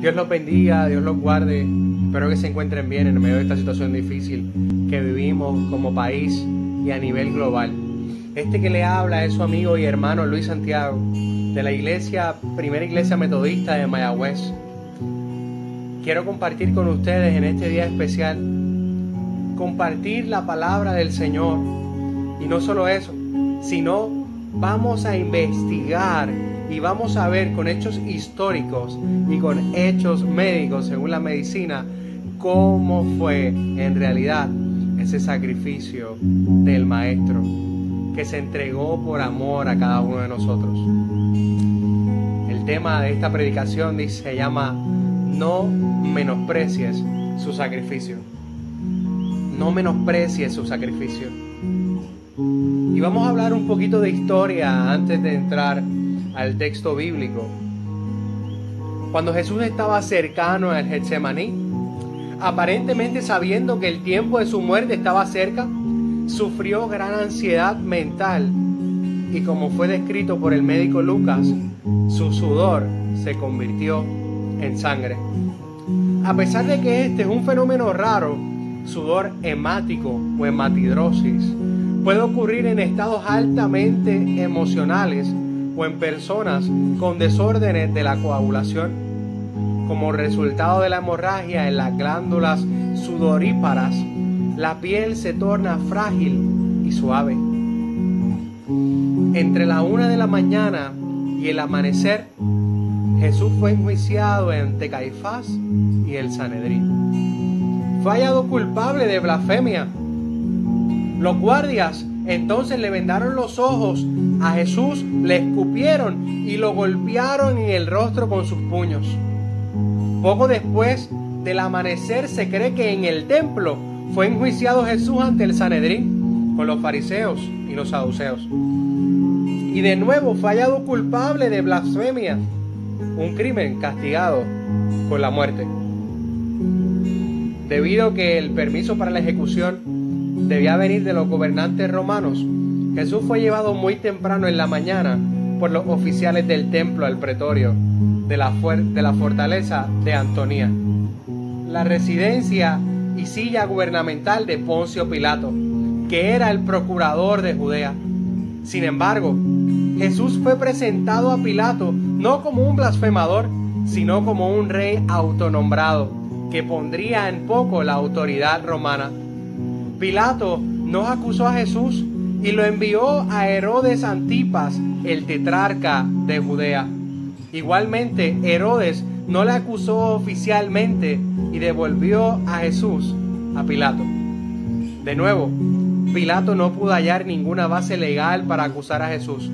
Dios los bendiga, Dios los guarde. Espero que se encuentren bien en medio de esta situación difícil que vivimos como país y a nivel global. Este que le habla es su amigo y hermano Luis Santiago, de la primera iglesia metodista de Mayagüez. Quiero compartir con ustedes en este día especial, compartir la palabra del Señor. Y no solo eso, sino vamos a investigar y vamos a ver con hechos históricos y con hechos médicos, según la medicina, cómo fue en realidad ese sacrificio del Maestro que se entregó por amor a cada uno de nosotros. El tema de esta predicación se llama No menosprecies su sacrificio. No menosprecies su sacrificio. Y vamos a hablar un poquito de historia antes de entrar al texto bíblico. Cuando Jesús estaba cercano al Getsemaní, aparentemente sabiendo que el tiempo de su muerte estaba cerca, sufrió gran ansiedad mental y, como fue descrito por el médico Lucas, su sudor se convirtió en sangre. A pesar de que este es un fenómeno raro, sudor hemático o hematidrosis puede ocurrir en estados altamente emocionales o en personas con desórdenes de la coagulación. Como resultado de la hemorragia en las glándulas sudoríparas, la piel se torna frágil y suave. Entre la 1 de la mañana y el amanecer, Jesús fue enjuiciado ante Caifás y el Sanedrín. Fue hallado culpable de blasfemia. Los guardias entonces le vendaron los ojos a Jesús, le escupieron y lo golpearon en el rostro con sus puños. Poco después del amanecer se cree que en el templo fue enjuiciado Jesús ante el Sanedrín con los fariseos y los saduceos. Y de nuevo fue hallado culpable de blasfemia, un crimen castigado con la muerte. Debido a que el permiso para la ejecución debía venir de los gobernantes romanos, Jesús fue llevado muy temprano en la mañana por los oficiales del templo al pretorio de la fortaleza de Antonia, la residencia y silla gubernamental de Poncio Pilato, que era el procurador de Judea. Sin embargo, Jesús fue presentado a Pilato no como un blasfemador, sino como un rey autonombrado que pondría en poco la autoridad romana. Pilato no acusó a Jesús y lo envió a Herodes Antipas, el tetrarca de Judea. Igualmente, Herodes no le acusó oficialmente y devolvió a Jesús a Pilato. De nuevo, Pilato no pudo hallar ninguna base legal para acusar a Jesús,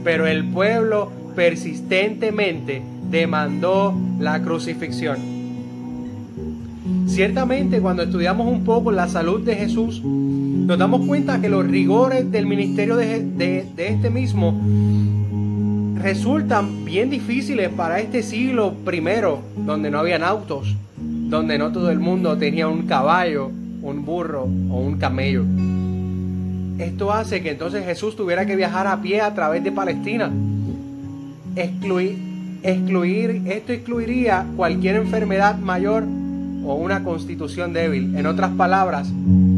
pero el pueblo persistentemente demandó la crucifixión. Ciertamente, cuando estudiamos un poco la salud de Jesús, nos damos cuenta que los rigores del ministerio de este mismo resultan bien difíciles para este siglo primero, donde no habían autos, donde no todo el mundo tenía un caballo, un burro o un camello. Esto hace que entonces Jesús tuviera que viajar a pie a través de Palestina. Esto excluiría cualquier enfermedad mayor o una constitución débil. En otras palabras,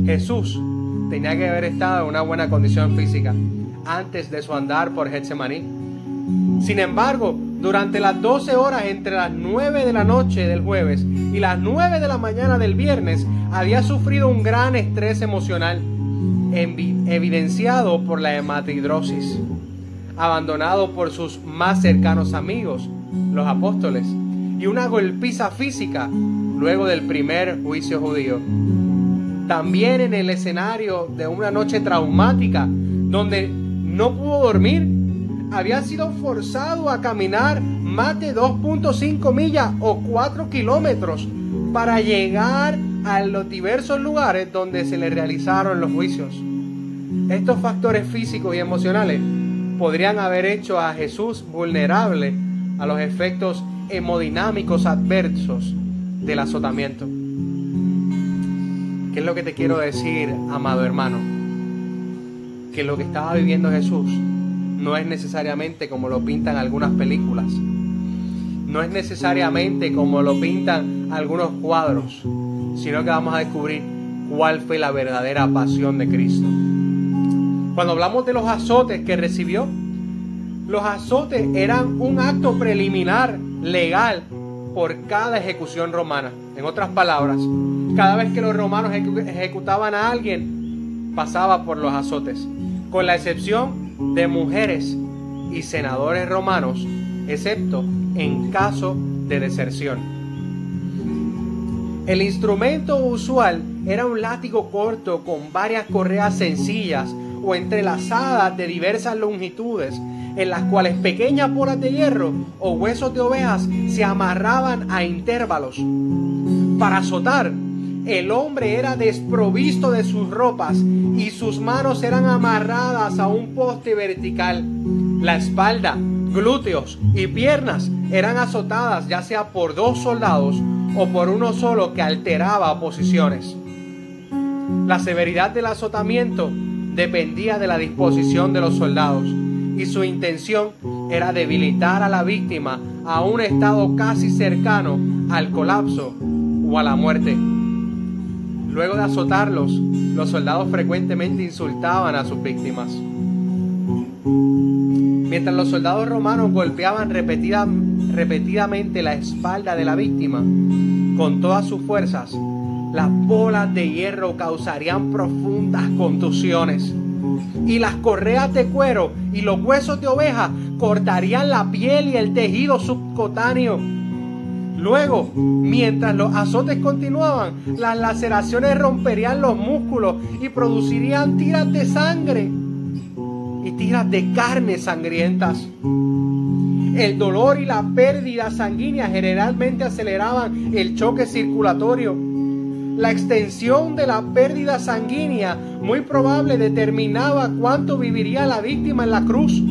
Jesús tenía que haber estado en una buena condición física antes de su andar por Getsemaní. Sin embargo, durante las 12 horas entre las 9 de la noche del jueves y las 9 de la mañana del viernes, había sufrido un gran estrés emocional, evidenciado por la hematidrosis, abandonado por sus más cercanos amigos, los apóstoles, y una golpiza física luego del primer juicio judío. También en el escenario de una noche traumática, donde no pudo dormir, había sido forzado a caminar más de 2.5 millas o 4 kilómetros para llegar a los diversos lugares donde se le realizaron los juicios. Estos factores físicos y emocionales podrían haber hecho a Jesús vulnerable a los efectos hemodinámicos adversos del azotamiento. ¿Qué es lo que te quiero decir, amado hermano? Que lo que estaba viviendo Jesús no es necesariamente como lo pintan algunas películas. no es necesariamente como lo pintan algunos cuadros, sino que vamos a descubrir cuál fue la verdadera pasión de Cristo. Cuando hablamos de los azotes que recibió, los azotes eran un acto preliminar legal por cada ejecución romana. En otras palabras, cada vez que los romanos ejecutaban a alguien, pasaba por los azotes, con la excepción de mujeres y senadores romanos, excepto en caso de deserción. El instrumento usual era un látigo corto con varias correas sencillas o entrelazadas de diversas longitudes, en las cuales pequeñas bolas de hierro o huesos de ovejas se amarraban a intervalos. Para azotar, el hombre era desprovisto de sus ropas y sus manos eran amarradas a un poste vertical. La espalda, glúteos y piernas eran azotadas ya sea por 2 soldados o por uno solo que alteraba posiciones. La severidad del azotamiento dependía de la disposición de los soldados y su intención era debilitar a la víctima a un estado casi cercano al colapso o a la muerte. Luego de azotarlos, los soldados frecuentemente insultaban a sus víctimas. Mientras los soldados romanos golpeaban repetidamente la espalda de la víctima con todas sus fuerzas, las bolas de hierro causarían profundas contusiones y las correas de cuero y los huesos de oveja cortarían la piel y el tejido subcutáneo. Luego, mientras los azotes continuaban, las laceraciones romperían los músculos y producirían tiras de sangre y tiras de carne sangrientas. El dolor y la pérdida sanguínea generalmente aceleraban el choque circulatorio. La extensión de la pérdida sanguínea muy probable determinaba cuánto viviría la víctima en la cruz.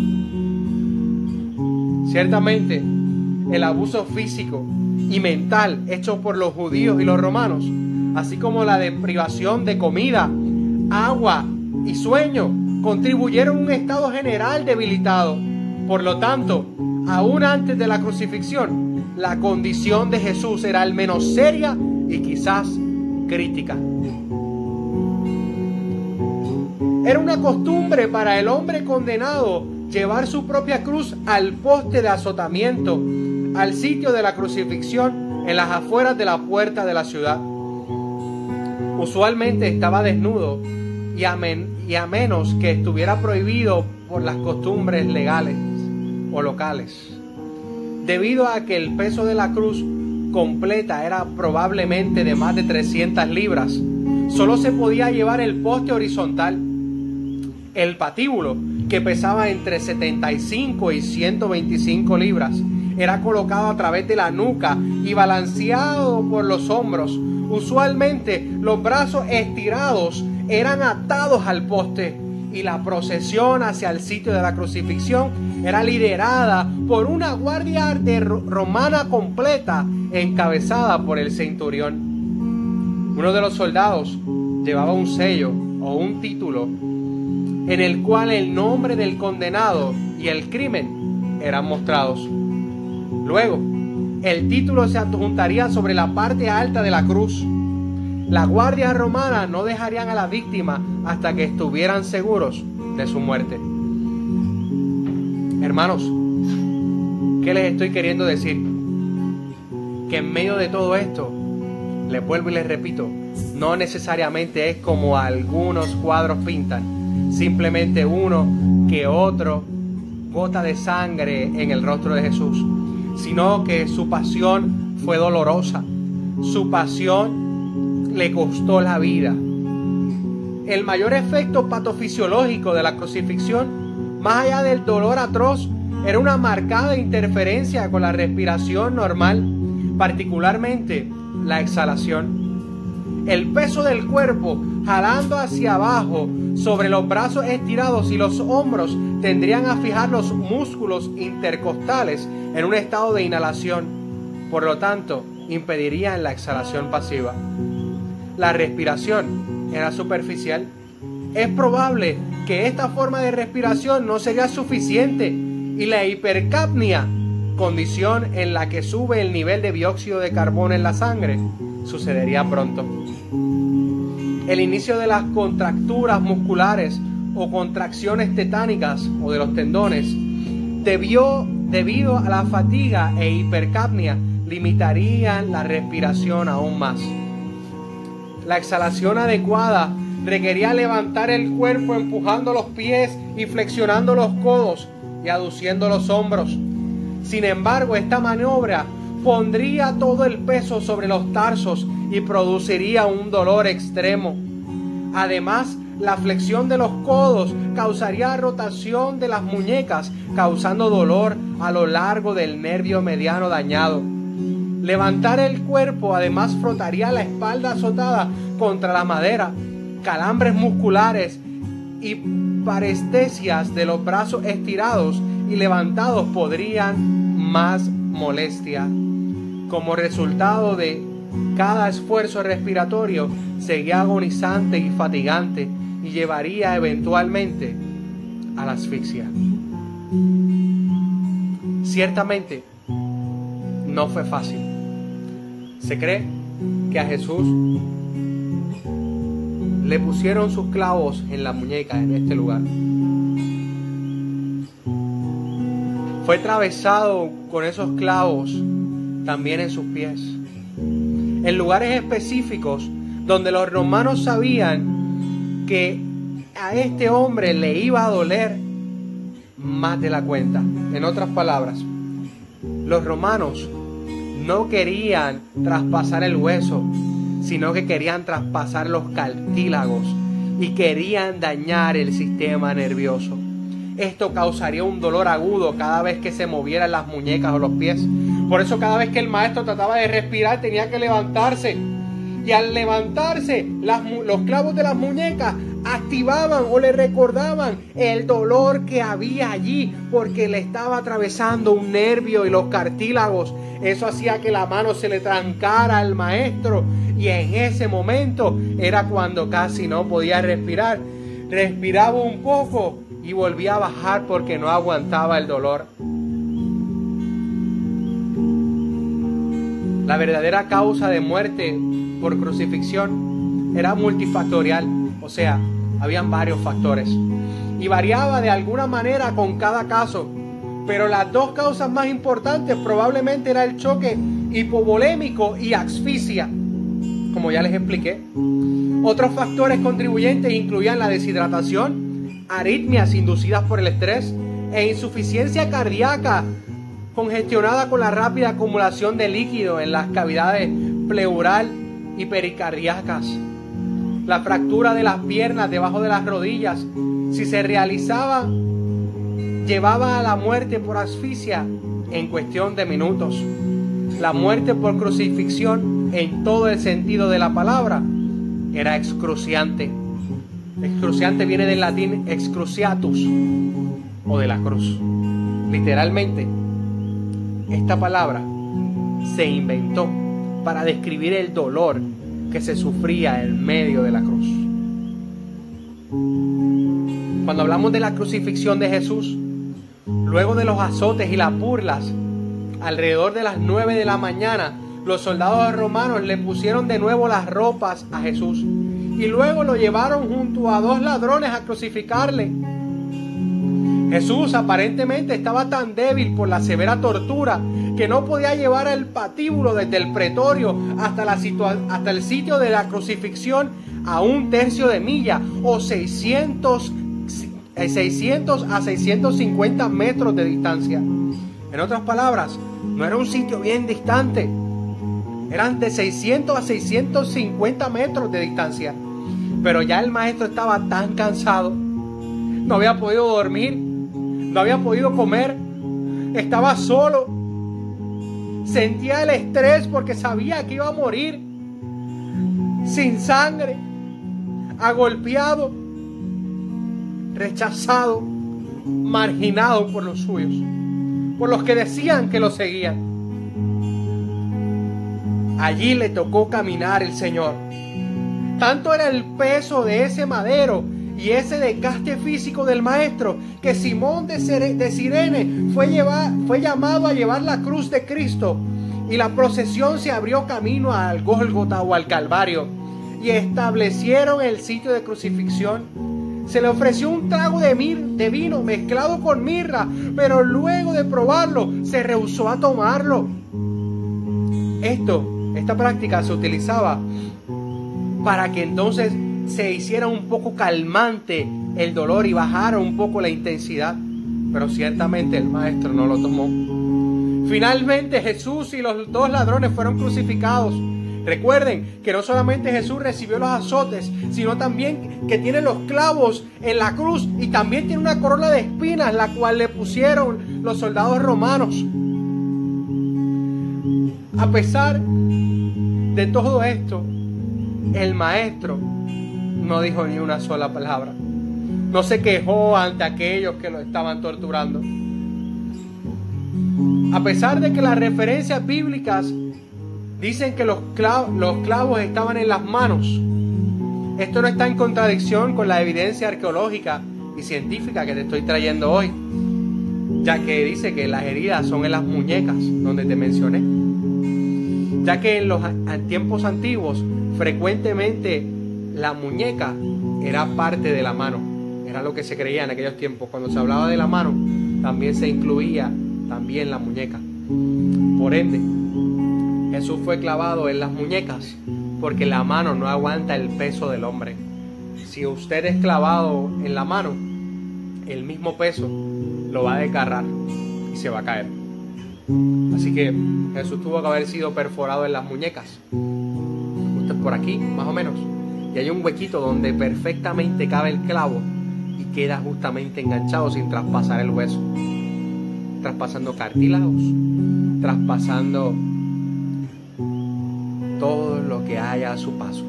Ciertamente, el abuso físico y mental hecho por los judíos y los romanos, así como la deprivación de comida, agua y sueño, contribuyeron a un estado general debilitado. Por lo tanto, aún antes de la crucifixión, la condición de Jesús era al menos seria y quizás crítica. Era una costumbre para el hombre condenado llevar su propia cruz al poste de azotamiento, al sitio de la crucifixión en las afueras de la puerta de la ciudad. Usualmente estaba desnudo y a menos que estuviera prohibido por las costumbres legales o locales. Debido a que el peso de la cruz completa era probablemente de más de 300 libras, solo se podía llevar el poste horizontal. El patíbulo, que pesaba entre 75 y 125 libras, era colocado a través de la nuca y balanceado por los hombros. Usualmente los brazos estirados eran atados al poste y la procesión hacia el sitio de la crucifixión era liderada por una guardia romana completa encabezada por el centurión. Uno de los soldados llevaba un sello o un título en el cual el nombre del condenado y el crimen eran mostrados. Luego, el título se adjuntaría sobre la parte alta de la cruz. La guardia romana no dejarían a la víctima hasta que estuvieran seguros de su muerte. Hermanos, ¿qué les estoy queriendo decir? Que en medio de todo esto, les vuelvo y les repito, no necesariamente es como algunos cuadros pintan, simplemente uno que otro gota de sangre en el rostro de Jesús, sino que su pasión fue dolorosa, su pasión le costó la vida. El mayor efecto patofisiológico de la crucifixión, más allá del dolor atroz, era una marcada interferencia con la respiración normal, particularmente la exhalación. El peso del cuerpo jalando hacia abajo sobre los brazos estirados y los hombros tendrían a fijar los músculos intercostales en un estado de inhalación. Por lo tanto, impedirían la exhalación pasiva. La respiración era superficial. Es probable que esta forma de respiración no sería suficiente y la hipercapnia condición en la que sube el nivel de dióxido de carbono en la sangre, sucedería pronto. El inicio de las contracturas musculares o contracciones tetánicas o de los tendones, debido a la fatiga e hipercapnia, limitarían la respiración aún más. La exhalación adecuada requería levantar el cuerpo empujando los pies y flexionando los codos y aduciendo los hombros. Sin embargo, esta maniobra pondría todo el peso sobre los tarsos y produciría un dolor extremo. Además, la flexión de los codos causaría rotación de las muñecas, causando dolor a lo largo del nervio mediano dañado. Levantar el cuerpo además frotaría la espalda azotada contra la madera. Calambres musculares y parestesias de los brazos estirados y levantados podrían más molestia. Como resultado de cada esfuerzo respiratorio, sería agonizante y fatigante y llevaría eventualmente a la asfixia. Ciertamente, no fue fácil. Se cree que a Jesús le pusieron sus clavos en la muñeca en este lugar. Fue atravesado con esos clavos también en sus pies. En lugares específicos donde los romanos sabían que a este hombre le iba a doler más de la cuenta. En otras palabras, los romanos no querían traspasar el hueso, sino que querían traspasar los cartílagos y querían dañar el sistema nervioso. Esto causaría un dolor agudo cada vez que se movieran las muñecas o los pies. Por eso cada vez que el maestro trataba de respirar tenía que levantarse. Y al levantarse, los clavos de las muñecas activaban o le recordaban el dolor que había allí, porque le estaba atravesando un nervio y los cartílagos. Eso hacía que la mano se le trancara al maestro, y en ese momento era cuando casi no podía respirar. Respiraba un poco y volvía a bajar porque no aguantaba el dolor. La verdadera causa de muerte por crucifixión era multifactorial, o sea, habían varios factores y variaba de alguna manera con cada caso, pero las dos causas más importantes probablemente era el choque hipovolémico y asfixia, como ya les expliqué. Otros factores contribuyentes incluían la deshidratación, arritmias inducidas por el estrés e insuficiencia cardíaca congestionada con la rápida acumulación de líquido en las cavidades pleural y pericardíacas. La fractura de las piernas debajo de las rodillas, si se realizaba, llevaba a la muerte por asfixia en cuestión de minutos. La muerte por crucifixión, en todo el sentido de la palabra, era excruciante. Excruciante viene del latín excruciatus, o de la cruz. Literalmente, esta palabra se inventó para describir el dolor que se sufría en medio de la cruz. Cuando hablamos de la crucifixión de Jesús, luego de los azotes y las burlas, alrededor de las 9 de la mañana, los soldados romanos le pusieron de nuevo las ropas a Jesús y luego lo llevaron junto a 2 ladrones a crucificarle. Jesús aparentemente estaba tan débil por la severa tortura que no podía llevar el patíbulo desde el pretorio hasta el sitio de la crucifixión a 1/3 de milla o 600 a 650 metros de distancia. En otras palabras, no era un sitio bien distante. Eran de 600 a 650 metros de distancia. Pero ya el maestro estaba tan cansado. No había podido dormir. No había podido comer. Estaba solo. Sentía el estrés porque sabía que iba a morir. Sin sangre. Agolpeado. Rechazado. Marginado por los suyos. Por los que decían que lo seguían. Allí le tocó caminar el Señor. Tanto era el peso de ese madero y ese desgaste físico del maestro, que Simón de Cirene fue llamado a llevar la cruz de Cristo, y la procesión se abrió camino al Gólgota o al Calvario, y establecieron el sitio de crucifixión. Se le ofreció un trago de vino mezclado con mirra, pero luego de probarlo se rehusó a tomarlo. Esta práctica se utilizaba para que entonces se hiciera un poco calmante el dolor y bajara un poco la intensidad, pero ciertamente el maestro no lo tomó. Finalmente Jesús y los dos ladrones fueron crucificados. Recuerden que no solamente Jesús recibió los azotes, sino también que tiene los clavos en la cruz y también tiene una corona de espinas, la cual le pusieron los soldados romanos. A pesar de todo esto, el maestro no dijo ni una sola palabra. No se quejó ante aquellos que lo estaban torturando. A pesar de que las referencias bíblicas dicen que los clavos estaban en las manos, esto no está en contradicción con la evidencia arqueológica y científica que te estoy trayendo hoy, ya que dice que las heridas son en las muñecas, donde te mencioné, ya que en los tiempos antiguos frecuentemente la muñeca era parte de la mano, era lo que se creía en aquellos tiempos. Cuando se hablaba de la mano también se incluía también la muñeca. Por ende, Jesús fue clavado en las muñecas porque la mano no aguanta el peso del hombre. Si usted es clavado en la mano, el mismo peso lo va a desgarrar y se va a caer. Así que Jesús tuvo que haber sido perforado en las muñecas, justo por aquí más o menos, y hay un huequito donde perfectamente cabe el clavo y queda justamente enganchado sin traspasar el hueso, traspasando cartílagos, traspasando todo lo que haya a su paso.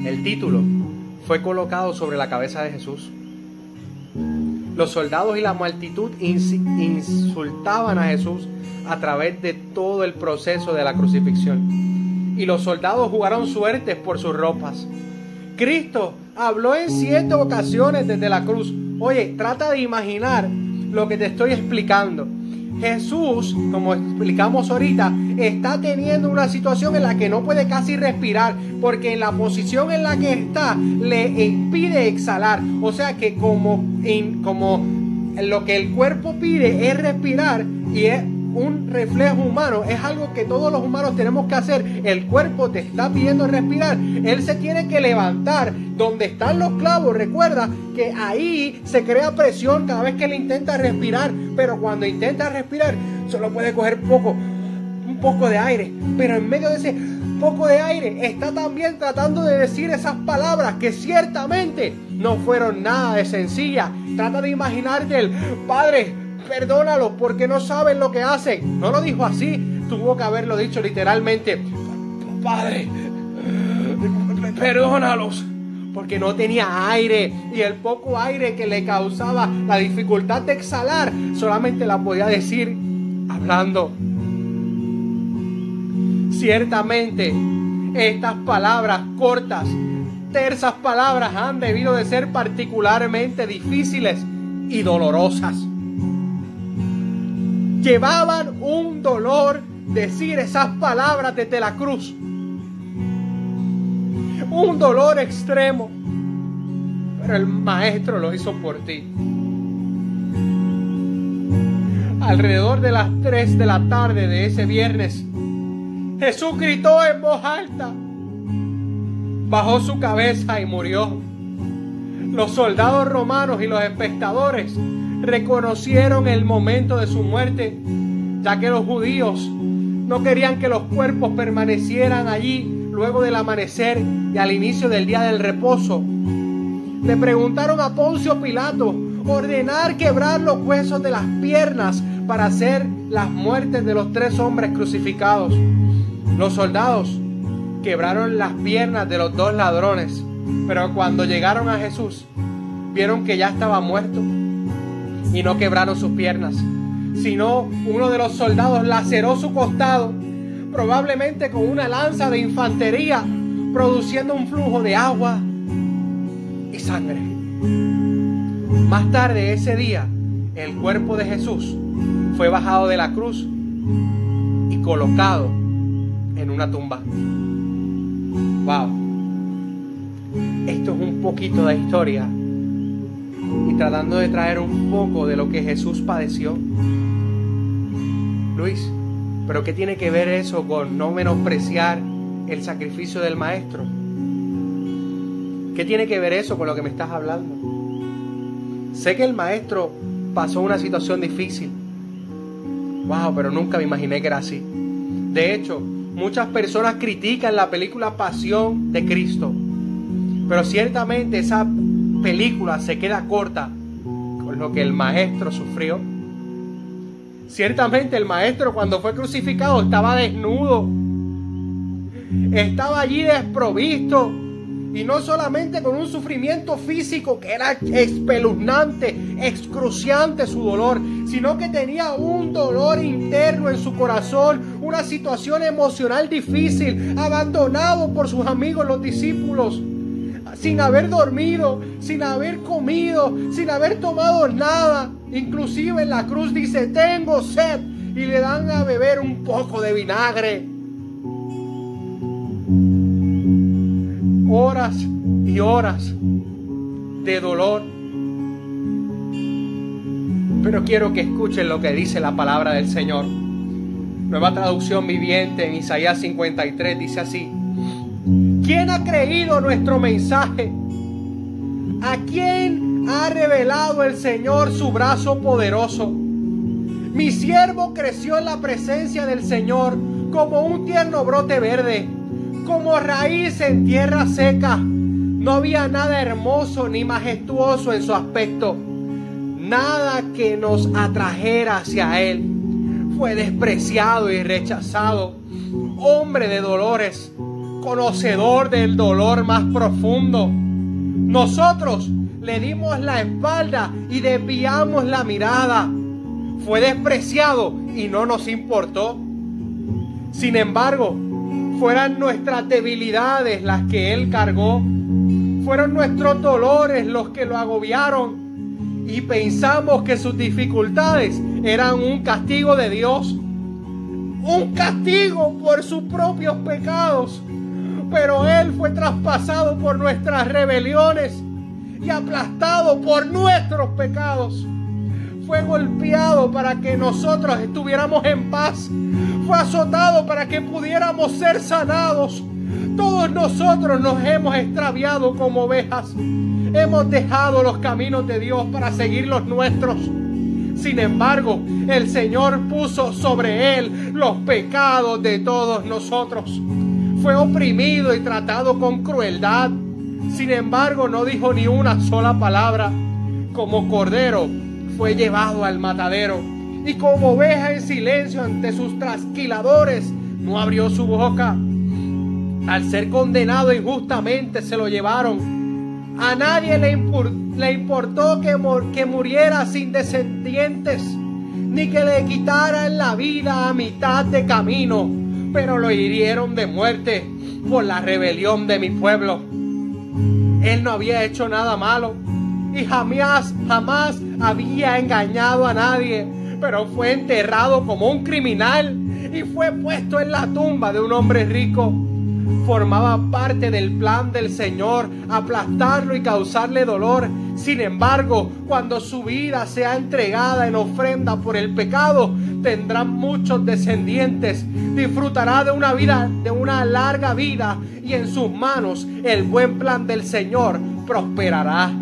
El título fue colocado sobre la cabeza de Jesús. Los soldados y la multitud insultaban a Jesús a través de todo el proceso de la crucifixión, y los soldados jugaron suertes por sus ropas. Cristo habló en 7 ocasiones desde la cruz. Oye, trata de imaginar lo que te estoy explicando. Jesús, como explicamos ahorita, está teniendo una situación en la que no puede casi respirar, porque en la posición en la que está le impide exhalar. O sea que como lo que el cuerpo pide es respirar, y es un reflejo humano, es algo que todos los humanos tenemos que hacer. El cuerpo te está pidiendo respirar, él se tiene que levantar donde están los clavos. Recuerda que ahí se crea presión cada vez que él intenta respirar, pero cuando intenta respirar solo puede coger un poco de aire, pero en medio de ese poco de aire está también tratando de decir esas palabras que ciertamente no fueron nada de sencillas. Trata de imaginarte el Padre, perdónalos porque no saben lo que hacen. No lo dijo así, tuvo que haberlo dicho literalmente: Padre, perdónalos, porque no tenía aire, y el poco aire que le causaba la dificultad de exhalar solamente la podía decir hablando. Ciertamente estas palabras cortas, tersas palabras han debido de ser particularmente difíciles y dolorosas. Llevaban un dolor decir esas palabras desde la cruz, un dolor extremo, pero el maestro lo hizo por ti. Alrededor de las 3 de la tarde de ese viernes, Jesús gritó en voz alta, bajó su cabeza y murió. Los soldados romanos y los espectadores reconocieron el momento de su muerte, ya que los judíos no querían que los cuerpos permanecieran allí luego del amanecer y al inicio del día del reposo. Le preguntaron a Poncio Pilato ordenar quebrar los huesos de las piernas para hacer las muertes de los 3 hombres crucificados. Los soldados quebraron las piernas de los 2 ladrones, pero cuando llegaron a Jesús vieron que ya estaba muerto, y no quebraron sus piernas, sino uno de los soldados laceró su costado, probablemente con una lanza de infantería, produciendo un flujo de agua y sangre. Más tarde ese día, el cuerpo de Jesús fue bajado de la cruz y colocado en una tumba. Wow. Esto es un poquito de historia y tratando de traer un poco de lo que Jesús padeció. Luis, ¿pero qué tiene que ver eso con no menospreciar el sacrificio del Maestro? ¿Qué tiene que ver eso con lo que me estás hablando? Sé que el Maestro pasó una situación difícil. Wow, pero nunca me imaginé que era así. De hecho, muchas personas critican la película Pasión de Cristo, pero ciertamente esa película se queda corta con lo que el Maestro sufrió. Ciertamente el Maestro, cuando fue crucificado, estaba desnudo, estaba allí desprovisto, y no solamente con un sufrimiento físico que era espeluznante, excruciante su dolor, sino que tenía un dolor interno en su corazón, una situación emocional difícil, abandonado por sus amigos los discípulos, sin haber dormido, sin haber comido, sin haber tomado nada. Inclusive en la cruz dice: tengo sed, y le dan a beber un poco de vinagre. Horas y horas de dolor. Pero quiero que escuchen lo que dice la palabra del Señor. Nueva Traducción Viviente, en Isaías 53, dice así: ¿quién ha creído nuestro mensaje? ¿A quién ha revelado el Señor su brazo poderoso? Mi siervo creció en la presencia del Señor como un tierno brote verde, como raíz en tierra seca. No había nada hermoso ni majestuoso en su aspecto, nada que nos atrajera hacia él. Fue despreciado y rechazado, hombre de dolores, conocedor del dolor más profundo. Nosotros le dimos la espalda y desviamos la mirada. Fue despreciado y no nos importó. Sin embargo, fueron nuestras debilidades las que Él cargó. Fueron nuestros dolores los que lo agobiaron. Y pensamos que sus dificultades eran un castigo de Dios. Un castigo por sus propios pecados. Pero Él fue traspasado por nuestras rebeliones y aplastado por nuestros pecados. Fue golpeado para que nosotros estuviéramos en paz. Fue azotado para que pudiéramos ser sanados. Todos nosotros nos hemos extraviado como ovejas. Hemos dejado los caminos de Dios para seguir los nuestros. Sin embargo, el Señor puso sobre Él los pecados de todos nosotros. Fue oprimido y tratado con crueldad. Sin embargo, no dijo ni una sola palabra. Como cordero fue llevado al matadero, y como oveja en silencio ante sus trasquiladores, no abrió su boca. Al ser condenado injustamente se lo llevaron. A nadie le importó que muriera sin descendientes, ni que le quitaran la vida a mitad de camino, pero lo hirieron de muerte por la rebelión de mi pueblo. Él no había hecho nada malo y jamás había engañado a nadie, pero fue enterrado como un criminal y fue puesto en la tumba de un hombre rico. Formaba parte del plan del Señor aplastarlo y causarle dolor. Sin embargo, cuando su vida sea entregada en ofrenda por el pecado, tendrá muchos descendientes, disfrutará de una larga vida, y en sus manos el buen plan del Señor prosperará.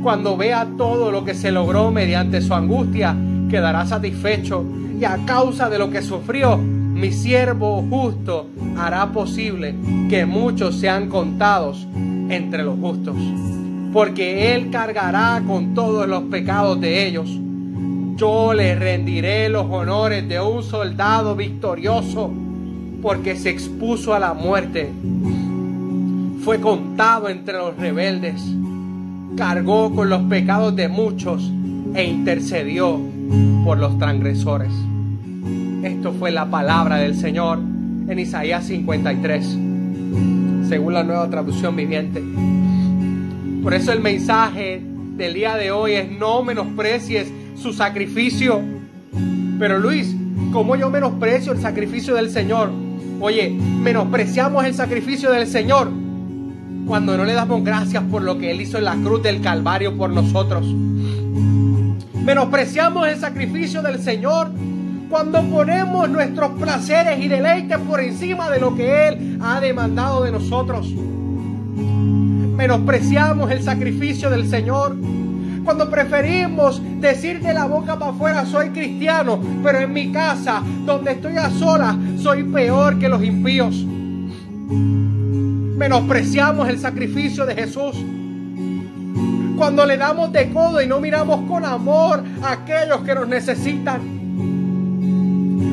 Cuando vea todo lo que se logró mediante su angustia, quedará satisfecho, y a causa de lo que sufrió, mi siervo justo hará posible que muchos sean contados entre los justos, porque Él cargará con todos los pecados de ellos. Yo le rendiré los honores de un soldado victorioso, porque se expuso a la muerte. Fue contado entre los rebeldes, cargó con los pecados de muchos e intercedió por los transgresores. Esto fue la palabra del Señor en Isaías 53. según la Nueva Traducción Viviente. Por eso el mensaje del día de hoy es: no menosprecies su sacrificio. Pero Luis, ¿cómo yo menosprecio el sacrificio del Señor? Oye, menospreciamos el sacrificio del Señor cuando no le damos gracias por lo que Él hizo en la cruz del Calvario por nosotros. Menospreciamos el sacrificio del Señor cuando ponemos nuestros placeres y deleites por encima de lo que Él ha demandado de nosotros. Menospreciamos el sacrificio del Señor cuando preferimos decir de la boca para afuera: soy cristiano, pero en mi casa, donde estoy a solas, soy peor que los impíos. Menospreciamos el sacrificio de Jesús cuando le damos de codo y no miramos con amor a aquellos que nos necesitan.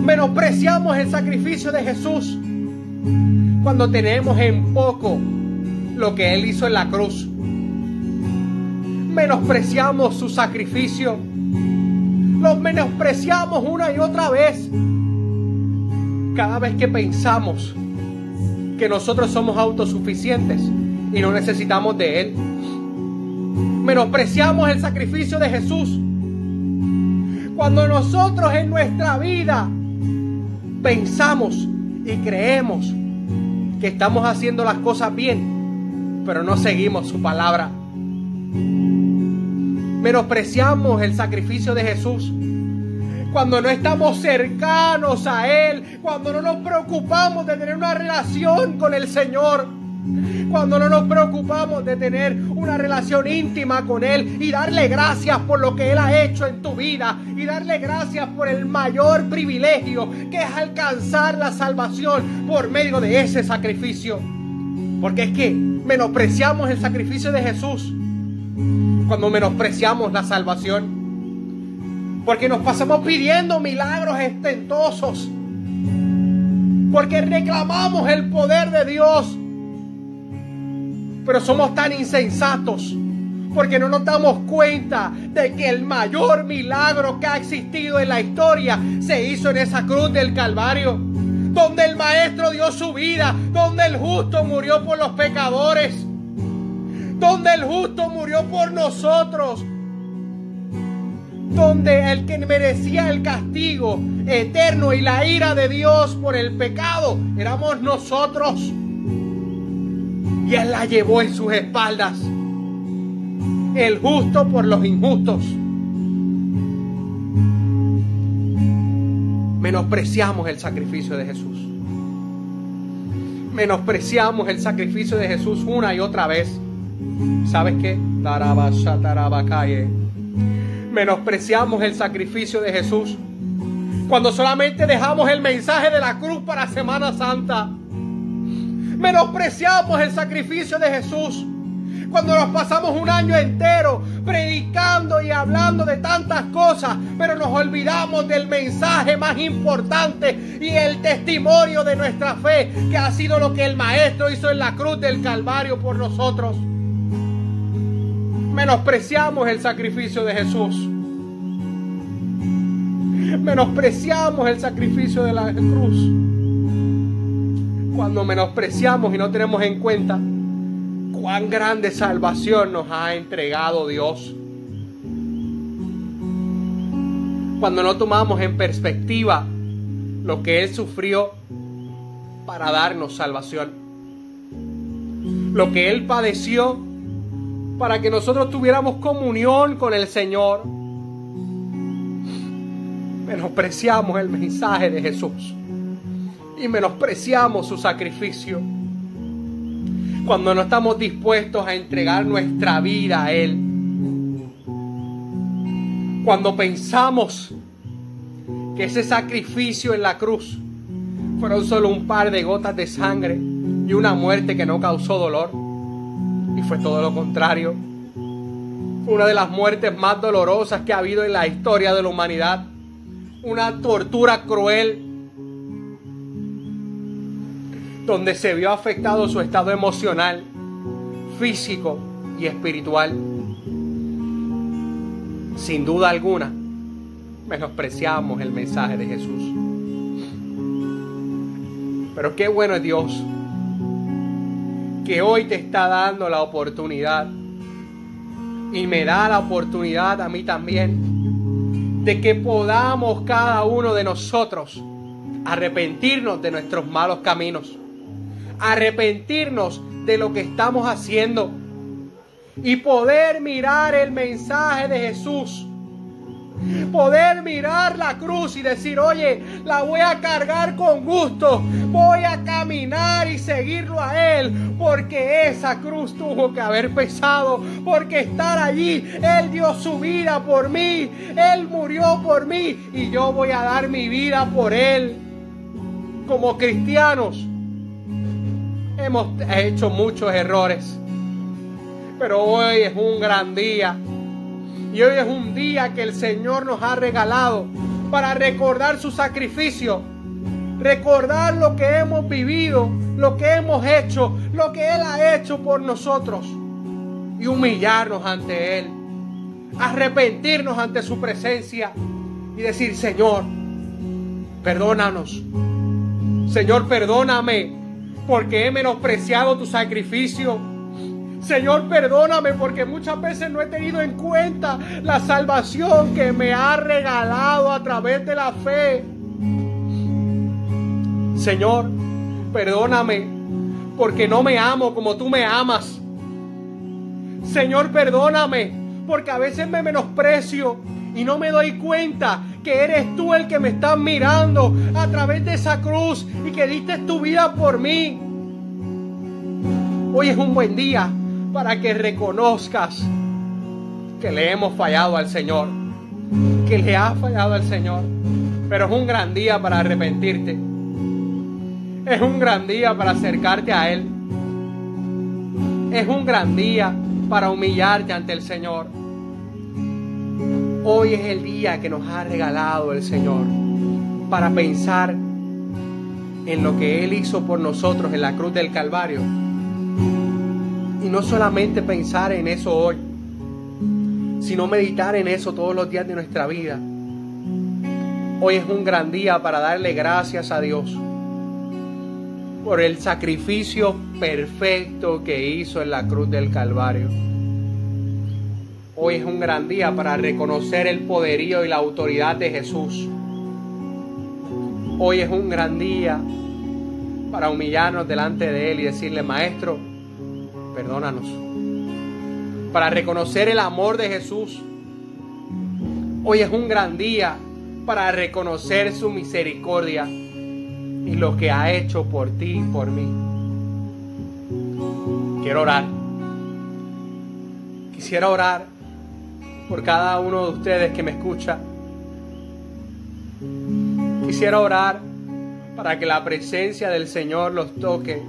Menospreciamos el sacrificio de Jesús cuando tenemos en poco lo que Él hizo en la cruz. Menospreciamos su sacrificio. Los menospreciamos una y otra vez. Cada vez que pensamos que nosotros somos autosuficientes y no necesitamos de Él. Menospreciamos el sacrificio de Jesús cuando nosotros en nuestra vida pensamos y creemos que estamos haciendo las cosas bien, pero no seguimos su palabra. Menospreciamos el sacrificio de Jesús cuando no estamos cercanos a Él, cuando no nos preocupamos de tener una relación con el Señor, cuando no nos preocupamos de tener una relación íntima con Él y darle gracias por lo que Él ha hecho en tu vida y darle gracias por el mayor privilegio que es alcanzar la salvación por medio de ese sacrificio. Porque es que menospreciamos el sacrificio de Jesús cuando menospreciamos la salvación. Porque nos pasamos pidiendo milagros estentosos. Porque reclamamos el poder de Dios. Pero somos tan insensatos porque no nos damos cuenta de que el mayor milagro que ha existido en la historia se hizo en esa cruz del Calvario, donde el Maestro dio su vida, donde el justo murió por los pecadores, donde el justo murió por nosotros, donde el que merecía el castigo eterno y la ira de Dios por el pecado éramos nosotros. Y Él la llevó en sus espaldas, el justo por los injustos. Menospreciamos el sacrificio de Jesús. Menospreciamos el sacrificio de Jesús una y otra vez. ¿Sabes qué? Menospreciamos el sacrificio de Jesús cuando solamente dejamos el mensaje de la cruz para Semana Santa. Menospreciamos el sacrificio de Jesús cuando nos pasamos un año entero predicando y hablando de tantas cosas, pero nos olvidamos del mensaje más importante y el testimonio de nuestra fe, que ha sido lo que el Maestro hizo en la cruz del Calvario por nosotros. Menospreciamos el sacrificio de Jesús. Menospreciamos el sacrificio de la cruz cuando menospreciamos y no tenemos en cuenta cuán grande salvación nos ha entregado Dios. Cuando no tomamos en perspectiva lo que Él sufrió para darnos salvación, lo que Él padeció para que nosotros tuviéramos comunión con el Señor. Menospreciamos el mensaje de Jesús y menospreciamos su sacrificio cuando no estamos dispuestos a entregar nuestra vida a Él. Cuando pensamos que ese sacrificio en la cruz fueron solo un par de gotas de sangre y una muerte que no causó dolor, y fue todo lo contrario. Fue una de las muertes más dolorosas que ha habido en la historia de la humanidad. Una tortura cruel donde se vio afectado su estado emocional, físico y espiritual. Sin duda alguna, menospreciamos el mensaje de Jesús. Pero qué bueno es Dios, que hoy te está dando la oportunidad, y me da la oportunidad a mí también, de que podamos cada uno de nosotros arrepentirnos de nuestros malos caminos, arrepentirnos de lo que estamos haciendo y poder mirar el mensaje de Jesús, poder mirar la cruz y decir: oye, la voy a cargar con gusto, voy a caminar y seguirlo a Él, porque esa cruz tuvo que haber pesado, porque estar allí, Él dio su vida por mí, Él murió por mí, y yo voy a dar mi vida por Él. Como cristianos hemos hecho muchos errores, pero hoy es un gran día. Y hoy es un día que el Señor nos ha regalado para recordar su sacrificio, recordar lo que hemos vivido, lo que hemos hecho, lo que Él ha hecho por nosotros, y humillarnos ante Él, arrepentirnos ante su presencia y decir: Señor, perdónanos. Señor, perdóname porque he menospreciado tu sacrificio. Señor, perdóname porque muchas veces no he tenido en cuenta la salvación que me ha regalado a través de la fe. Señor, perdóname porque no me amo como tú me amas. Señor, perdóname porque a veces me menosprecio y no me doy cuenta que eres tú el que me estás mirando a través de esa cruz y que diste tu vida por mí. Hoy es un buen día para que reconozcas que le hemos fallado al Señor, que le has fallado al Señor. Pero es un gran día para arrepentirte. Es un gran día para acercarte a Él. Es un gran día para humillarte ante el Señor. Hoy es el día que nos ha regalado el Señor para pensar en lo que Él hizo por nosotros en la cruz del Calvario. Y no solamente pensar en eso hoy, sino meditar en eso todos los días de nuestra vida. Hoy es un gran día para darle gracias a Dios por el sacrificio perfecto que hizo en la cruz del Calvario. Hoy es un gran día para reconocer el poderío y la autoridad de Jesús. Hoy es un gran día para humillarnos delante de Él y decirle: Maestro, perdónanos. Para reconocer el amor de Jesús. Hoy es un gran día para reconocer su misericordia y lo que ha hecho por ti y por mí. Quiero orar. Quisiera orar por cada uno de ustedes que me escucha. Quisiera orar para que la presencia del Señor los toque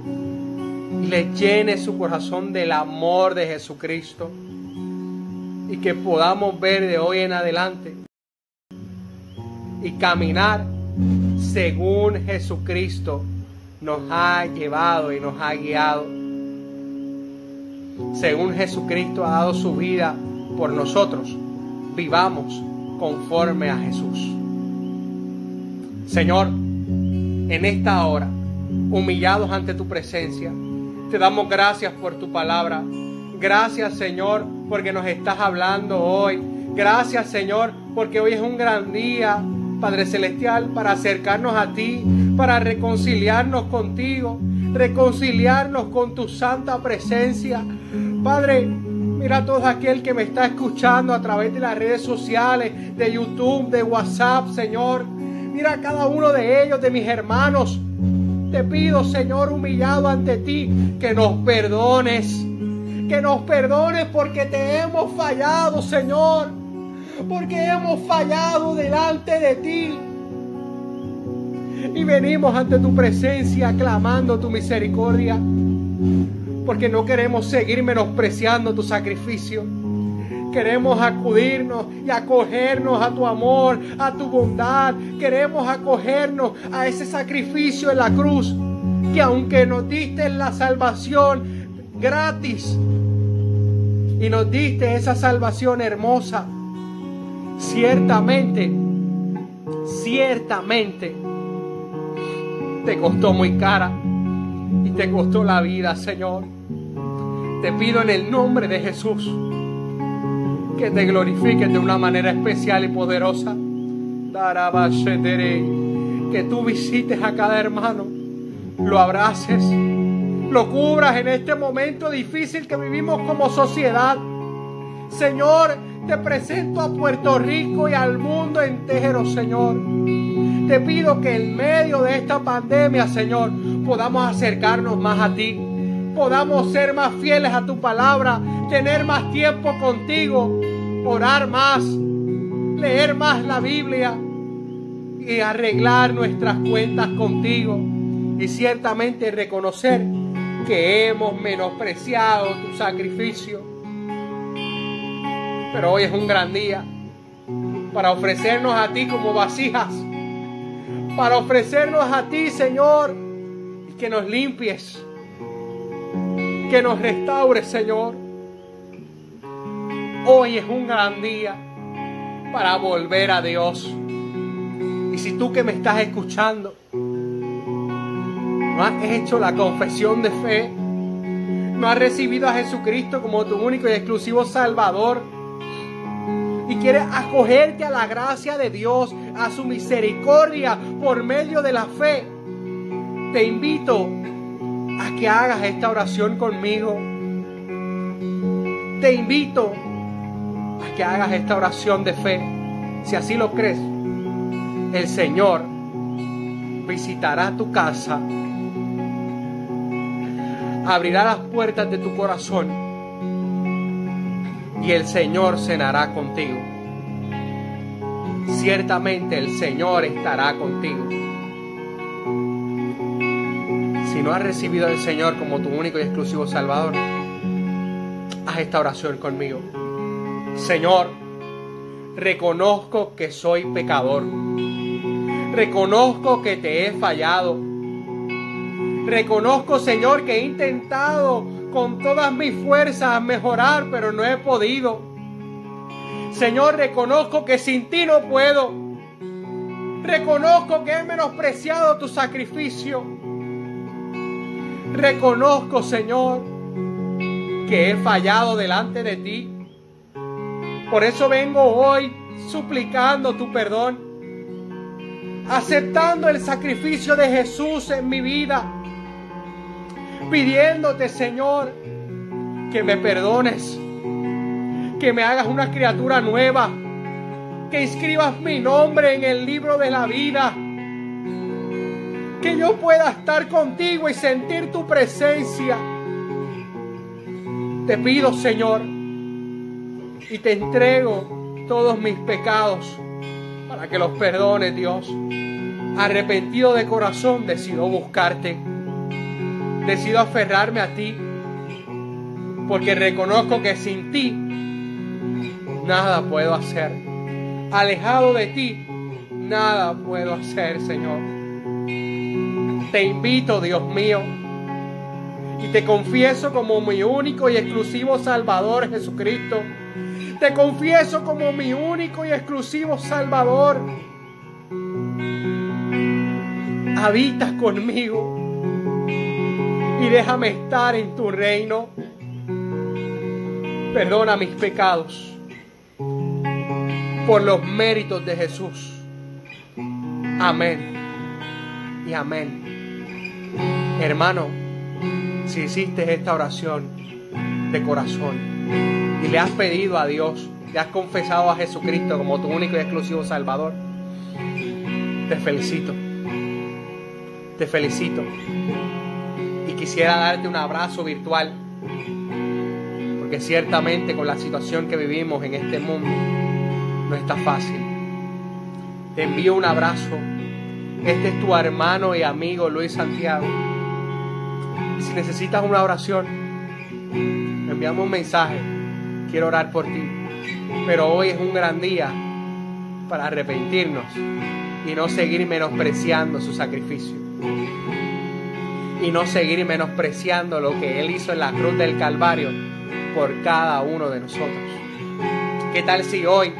y les llene su corazón del amor de Jesucristo, y que podamos ver de hoy en adelante y caminar según Jesucristo nos ha llevado y nos ha guiado. Según Jesucristo ha dado su vida por nosotros, vivamos conforme a Jesús. Señor, en esta hora, humillados ante tu presencia, te damos gracias por tu palabra. Gracias, Señor, porque nos estás hablando hoy. Gracias, Señor, porque hoy es un gran día, Padre Celestial, para acercarnos a ti, para reconciliarnos contigo, reconciliarnos con tu santa presencia. Padre, mira a todo aquel que me está escuchando a través de las redes sociales, de YouTube, de WhatsApp, Señor. Mira a cada uno de ellos, de mis hermanos. Te pido, Señor, humillado ante ti, que nos perdones. Que nos perdones porque te hemos fallado, Señor. Porque hemos fallado delante de ti. Y venimos ante tu presencia clamando tu misericordia. Porque no queremos seguir menospreciando tu sacrificio. Queremos acudirnos y acogernos a tu amor, a tu bondad. Queremos acogernos a ese sacrificio en la cruz, que aunque nos diste la salvación gratis y nos diste esa salvación hermosa, ciertamente te costó muy cara y te costó la vida, Señor. Te pido en el nombre de Jesús que te glorifiques de una manera especial y poderosa. Que tú visites a cada hermano, lo abraces, lo cubras en este momento difícil que vivimos como sociedad. Señor, te presento a Puerto Rico y al mundo entero, Señor. Te pido que en medio de esta pandemia, Señor, podamos acercarnos más a ti, podamos ser más fieles a tu palabra, tener más tiempo contigo, orar más, leer más la Biblia y arreglar nuestras cuentas contigo, y ciertamente reconocer que hemos menospreciado tu sacrificio. Pero hoy es un gran día para ofrecernos a ti como vasijas, para ofrecernos a ti, Señor, y que nos limpies, que nos restaures, Señor. Hoy es un gran día para volver a Dios. Y si tú que me estás escuchando no has hecho la confesión de fe, no has recibido a Jesucristo como tu único y exclusivo Salvador, y quieres acogerte a la gracia de Dios, a su misericordia por medio de la fe, te invito a que hagas esta oración conmigo. Te invito a que hagas esta oración de fe. Si así lo crees, el Señor visitará tu casa, abrirá las puertas de tu corazón y el Señor cenará contigo. Ciertamente el Señor estará contigo. Si no has recibido al Señor como tu único y exclusivo Salvador, haz esta oración conmigo. Señor, reconozco que soy pecador. Reconozco que te he fallado. Reconozco, Señor, que he intentado con todas mis fuerzas mejorar, pero no he podido. Señor, reconozco que sin ti no puedo. Reconozco que he menospreciado tu sacrificio. Reconozco, Señor, que he fallado delante de ti. Por eso vengo hoy suplicando tu perdón, aceptando el sacrificio de Jesús en mi vida, pidiéndote, Señor, que me perdones, que me hagas una criatura nueva, que inscribas mi nombre en el libro de la vida, que yo pueda estar contigo y sentir tu presencia. Te pido, Señor, y te entrego todos mis pecados para que los perdones, Dios. Arrepentido de corazón, decido buscarte, decido aferrarme a ti, porque reconozco que sin ti nada puedo hacer. Alejado de ti, nada puedo hacer, Señor. Te invito, Dios mío, y te confieso como mi único y exclusivo Salvador, Jesucristo. Te confieso como mi único y exclusivo Salvador. Habitas conmigo y déjame estar en tu reino. Perdona mis pecados por los méritos de Jesús. Amén y amén. Hermano, si hiciste esta oración de corazón y le has pedido a Dios, le has confesado a Jesucristo como tu único y exclusivo Salvador, te felicito. Te felicito. Y quisiera darte un abrazo virtual, porque ciertamente con la situación que vivimos en este mundo no está fácil. Te envío un abrazo. Este es tu hermano y amigo Luis Santiago. Y si necesitas una oración, enviamos un mensaje. Quiero orar por ti. Pero hoy es un gran día para arrepentirnos y no seguir menospreciando su sacrificio, y no seguir menospreciando lo que Él hizo en la cruz del Calvario por cada uno de nosotros. ¿Qué tal si hoy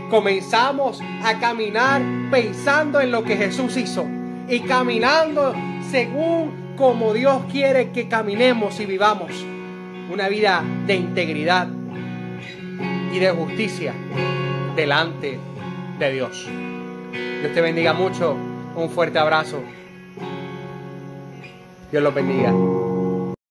comenzamos a caminar pensando en lo que Jesús hizo y caminando según como Dios quiere que caminemos y vivamos? una vida de integridad y de justicia delante de Dios. Dios te bendiga mucho. Un fuerte abrazo. Dios los bendiga.